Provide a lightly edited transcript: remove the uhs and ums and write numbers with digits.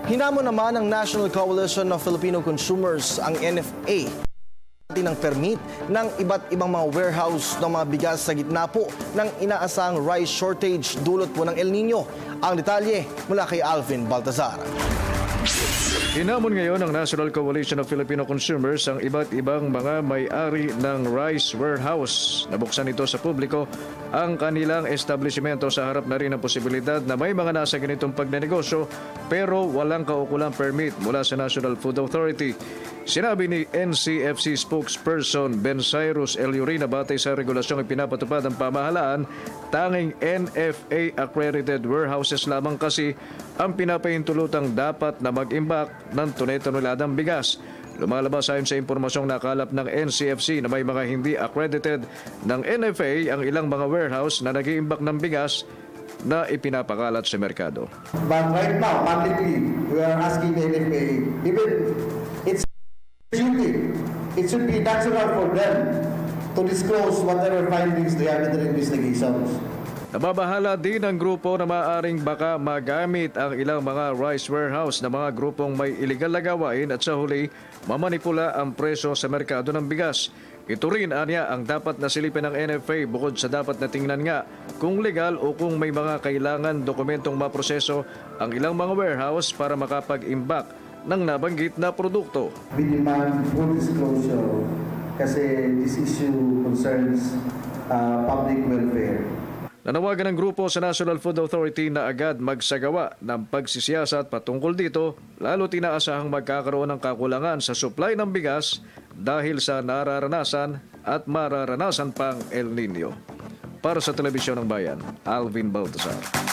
Hinamon naman ng National Coalition of Filipino Consumers ang NFA ng permit ng iba't ibang mga warehouse ng mga bigas sa gitna po ng inaasang rice shortage dulot po ng El Nino. Ang detalye mula kay Alvin Baltazar. Hinamon ngayon ng National Coalition of Filipino Consumers ang iba't ibang mga may-ari ng rice warehouse. Nabuksan ito sa publiko ang kanilang establishmento sa harap na rin ang posibilidad na may mga nasa ganitong pagnenegosyo pero walang kaukulang permit mula sa National Food Authority. Sinabi ni NCFC spokesperson Ben Cyrus Eliori na batay sa regulasyong ipinapatupad ng pamahalaan, tanging NFA accredited warehouses lamang kasi ang pinapahintulutang dapat na mag-imbak ng tunay-tunuladang bigas. Lumalabas ayon sa impormasyong nakalap ng NCFC na may mga hindi accredited ng NFA ang ilang mga warehouse na nag-iimbak ng bigas na ipinapakalat sa merkado. But right now, publicly, we are asking the NFA, even it's duty, it should be natural for them to disclose whatever findings they have in their investigations. Nababahala din ang grupo na maaaring baka magamit ang ilang mga rice warehouse na mga grupong may iligal na gawain at sa huli mamanipula ang presyo sa merkado ng bigas. Ito rin anya ang dapat na silipin ng NFA bukod sa dapat na tingnan nga kung legal o kung may mga kailangan dokumentong maproseso ang ilang mga warehouse para makapag-imbak ng nabanggit na produkto. We demand full disclosure kasi this issue concerns public welfare. Nanawagan ng grupo sa National Food Authority na agad magsagawa ng pagsisiyasat patungkol dito, lalo tinaasahang magkakaroon ng kakulangan sa supply ng bigas dahil sa nararanasan at mararanasan pang El Nino. Para sa Telebisyon ng Bayan, Alvin Baltazar.